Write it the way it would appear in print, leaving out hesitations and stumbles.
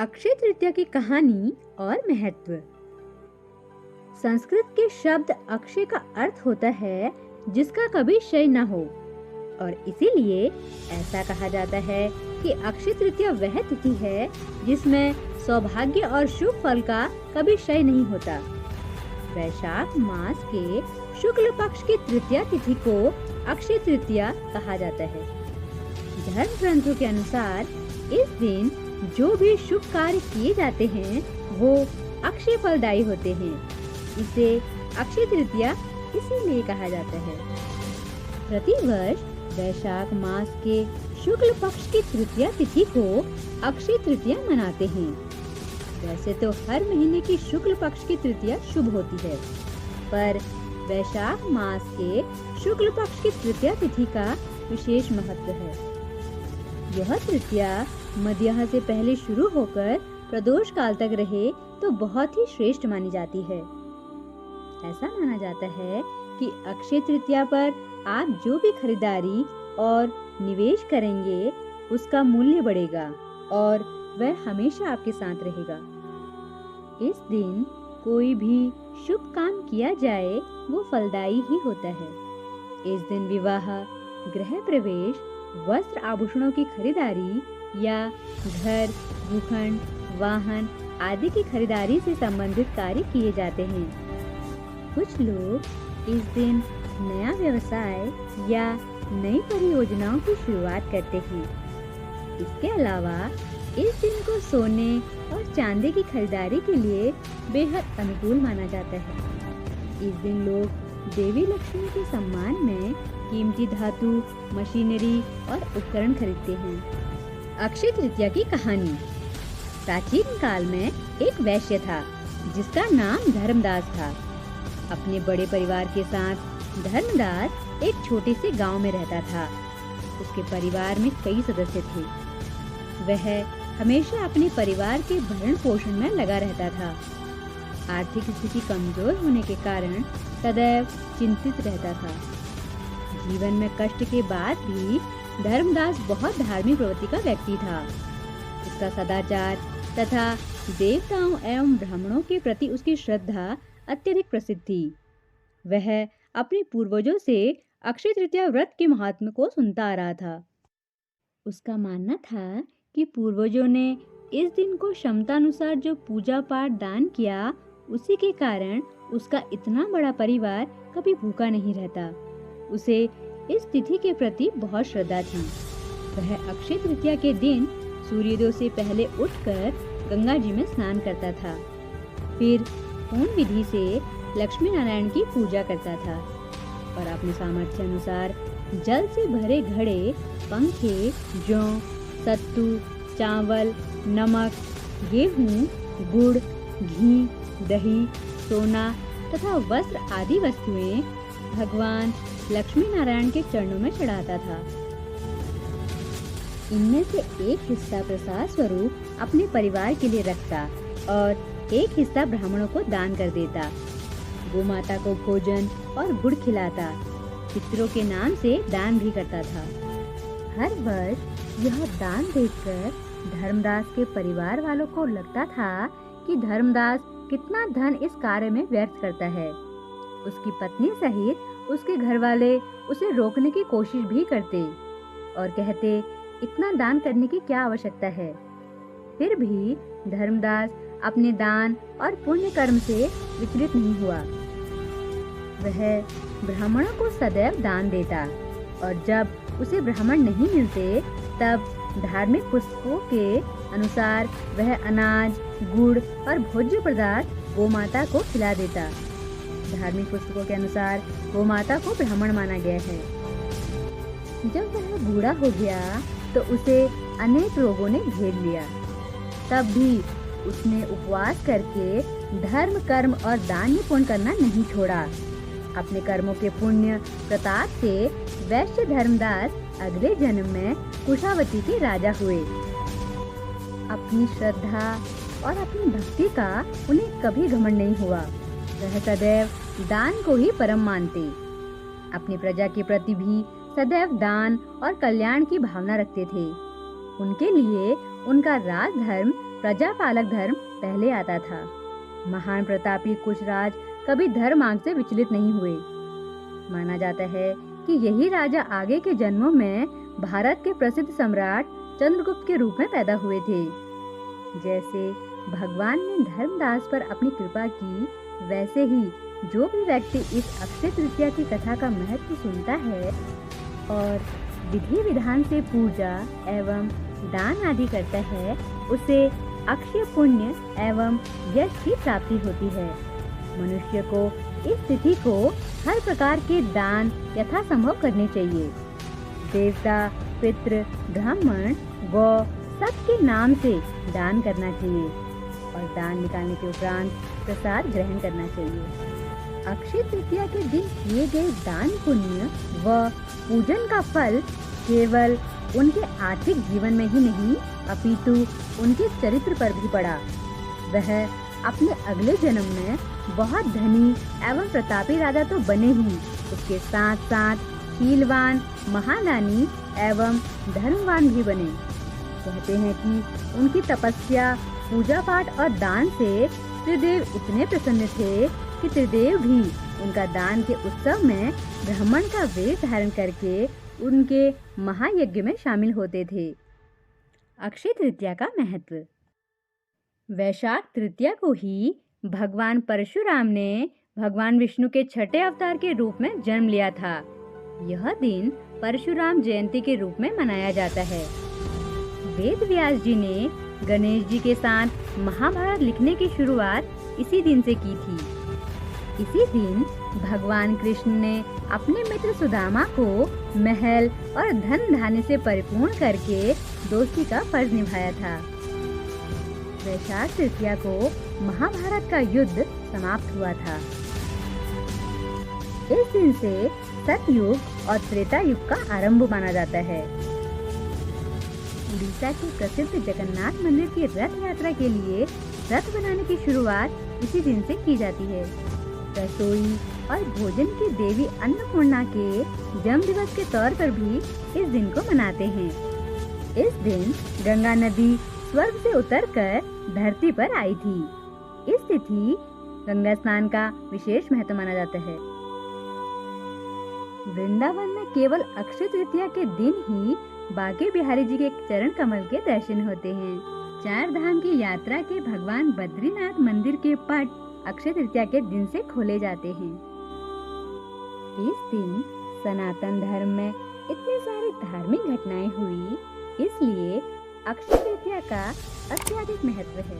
अक्षय तृतीया की कहानी और महत्व। संस्कृत के शब्द अक्षय का अर्थ होता है जिसका कभी क्षय न हो, और इसीलिए ऐसा कहा जाता है कि अक्षय तृतीया वह तिथि है जिसमें सौभाग्य और शुभ फल का कभी क्षय नहीं होता। वैशाख मास के शुक्ल पक्ष की तृतीया तिथि को अक्षय तृतीया कहा जाता है। धर्म ग्रंथों के अनुसार इस दिन जो भी शुभ कार्य किए जाते हैं वो अक्षय फलदायी होते हैं। इसे अक्षय तृतीया इसीलिए कहा जाता है। प्रतिवर्ष वैशाख मास के शुक्ल पक्ष की तृतीया तिथि को अक्षय तृतीया मनाते हैं। वैसे तो हर महीने की शुक्ल पक्ष की तृतीया शुभ होती है, पर वैशाख मास के शुक्ल पक्ष की तृतीया तिथि का विशेष महत्व है। यह तृतीया मध्याह्न से पहले शुरू होकर प्रदोष काल तक रहे तो बहुत ही श्रेष्ठ मानी जाती है। ऐसा माना जाता है कि अक्षय तृतीया पर आप जो भी खरीदारी और निवेश करेंगे उसका मूल्य बढ़ेगा और वह हमेशा आपके साथ रहेगा। इस दिन कोई भी शुभ काम किया जाए वो फलदायी ही होता है। इस दिन विवाह, गृह प्रवेश, वस्त्र आभूषणों की खरीदारी या घर, भूखंड, वाहन आदि की खरीदारी से संबंधित कार्य किए जाते हैं। कुछ लोग इस दिन नया व्यवसाय या नई परियोजनाओं की शुरुआत करते हैं। इसके अलावा इस दिन को सोने और चांदी की खरीदारी के लिए बेहद अनुकूल माना जाता है। इस दिन लोग देवी लक्ष्मी के सम्मान में कीमती धातु, मशीनरी और उपकरण खरीदते हैं। अक्षय तृतीया की कहानी। प्राचीन काल में एक वैश्य था जिसका नाम धर्मदास था। अपने बड़े परिवार के साथ धर्मदास एक छोटे से गांव में रहता था। उसके परिवार में कई सदस्य थे। वह हमेशा अपने परिवार के भरण पोषण में लगा रहता था। आर्थिक स्थिति कमजोर होने के कारण सदैव चिंतित रहता था। जीवन में कष्ट के बाद भी धर्मदास बहुत धार्मिक प्रवृत्ति का व्यक्ति था। उसका सदाचार तथा देवताओं एवं ब्राह्मणों के प्रति उसकी श्रद्धा अत्यधिक प्रसिद्ध थी। वह अपने पूर्वजों से अक्षय तृतीया व्रत के महात्म्य को सुनता आ रहा था। उसका मानना था कि पूर्वजों ने इस दिन को क्षमतानुसार जो पूजा पाठ दान किया, उसी के कारण उसका इतना बड़ा परिवार कभी भूखा नहीं रहता। उसे इस तिथि के प्रति बहुत श्रद्धा थी। वह अक्षय तृतीया के दिन सूर्योदय से पहले उठकर गंगा जी में स्नान करता था। फिर पूर्ण विधि से लक्ष्मी नारायण की पूजा करता था और अपने सामर्थ्य अनुसार जल से भरे घड़े, पंखे, जौ, सत्तू, चावल, नमक, गेहूं, गुड़, घी, दही, सोना तथा वस्त्र आदि वस्तुएं भगवान लक्ष्मी नारायण के चरणों में चढ़ाता था। इनमें से एक हिस्सा प्रसाद स्वरूप अपने परिवार के लिए रखता और एक हिस्सा ब्राह्मणों को दान कर देता। गोमाता को भोजन और गुड़ खिलाता। पितरों के नाम से दान भी करता था। हर वर्ष यह दान देखकर धर्मदास के परिवार वालों को लगता था कि धर्मदास कितना धन इस कार्य में व्यर्थ करता है। उसकी पत्नी सहित उसके घर वाले उसे रोकने की कोशिश भी करते और कहते, इतना दान करने की क्या आवश्यकता है। फिर भी धर्मदास अपने दान और पुण्य कर्म से विचलित नहीं हुआ। वह ब्राह्मणों को सदैव दान देता और जब उसे ब्राह्मण नहीं मिलते तब धार्मिक पुस्तकों के अनुसार वह अनाज, गुड़ और भोज्य पदार्थ गोमाता को खिला देता। धार्मिक पुस्तकों के अनुसार गोमाता को ब्राह्मण माना गया है। जब वह बूढ़ा हो गया तो उसे अनेक रोगों ने घेर लिया। तब भी उसने उपवास करके धर्म, कर्म और दान पुण्य करना नहीं छोड़ा। अपने कर्मों के पुण्य प्रताप से वैश्य धर्मदास अगले जन्म में कुशावती के राजा हुए। अपनी श्रद्धा और अपनी भक्ति का उन्हें कभी घमंड नहीं हुआ। वह सदैव दान को ही परम मानते। अपनी प्रजा के प्रति भी सदैव दान और कल्याण की भावना रखते थे। उनके लिए उनका राजधर्म प्रजापालक धर्म पहले आता था। महान प्रतापी कुश राज कभी धर्म मार्ग से विचलित नहीं हुए। माना जाता है कि यही राजा आगे के जन्मों में भारत के प्रसिद्ध सम्राट चंद्रगुप्त के रूप में पैदा हुए थे। जैसे भगवान ने धर्मदास पर अपनी कृपा की, वैसे ही जो भी व्यक्ति इस अक्षय तृतीया की कथा का महत्व सुनता है और विधि विधान से पूजा एवं दान आदि करता है, उसे अक्षय पुण्य एवं यश की प्राप्ति होती है। मनुष्य को इस तिथि को हर प्रकार के दान यथासंभव करने चाहिए। देवता, पितृ, ब्राह्मण, गौ सबके नाम से दान करना चाहिए और दान निकालने के उपरांत प्रसाद ग्रहण करना चाहिए। अक्षय तृतीया के दिन किए गए दान पुण्य व पूजन का फल केवल उनके आर्थिक जीवन में ही नहीं, अपितु उनके चरित्र पर भी पड़ा। वह अपने अगले जन्म में बहुत धनी एवं प्रतापी राजा तो बने ही, उसके साथ साथ शीलवान, महादानी एवं धर्मवान भी बने। कहते हैं कि उनकी तपस्या, पूजा पाठ और दान से त्रिदेव इतने प्रसन्न थे कि त्रिदेव भी उनका दान के उत्सव में ब्राह्मण का वेश धारण करके उनके महायज्ञ में शामिल होते थे। अक्षय तृतीया का महत्व। वैशाख तृतीया को ही भगवान परशुराम ने भगवान विष्णु के छठे अवतार के रूप में जन्म लिया था। यह दिन परशुराम जयंती के रूप में मनाया जाता है। वेद व्यास जी ने गणेश जी के साथ महाभारत लिखने की शुरुआत इसी दिन से की थी। इसी दिन भगवान कृष्ण ने अपने मित्र सुदामा को महल और धन धान्य से परिपूर्ण करके दोस्ती का फर्ज निभाया था। वैशाख तृतीया को महाभारत का युद्ध समाप्त हुआ था। इस दिन से सतयुग और त्रेता युग का आरंभ माना जाता है। उड़ीसा के प्रसिद्ध जगन्नाथ मंदिर की रथ यात्रा के लिए रथ बनाने की शुरुआत इसी दिन से की जाती है। रसोई और भोजन की देवी अन्नपूर्णा के जन्म दिवस के तौर पर भी इस दिन को मनाते हैं। इस दिन गंगा नदी स्वर्ग से उतरकर धरती पर आई थी। इस तिथि गंगा स्नान का विशेष महत्व माना जाता है। वृंदावन में केवल अक्षय तृतीया के दिन ही बांके बिहारी जी के चरण कमल के दर्शन होते हैं। 4 धाम की यात्रा के भगवान बद्रीनाथ मंदिर के पट अक्षय तृतीया के दिन से खोले जाते हैं। इस दिन सनातन धर्म में इतनी सारी धार्मिक घटनाएं हुई, इसलिए अक्षय तृतीया का अत्यधिक महत्व है।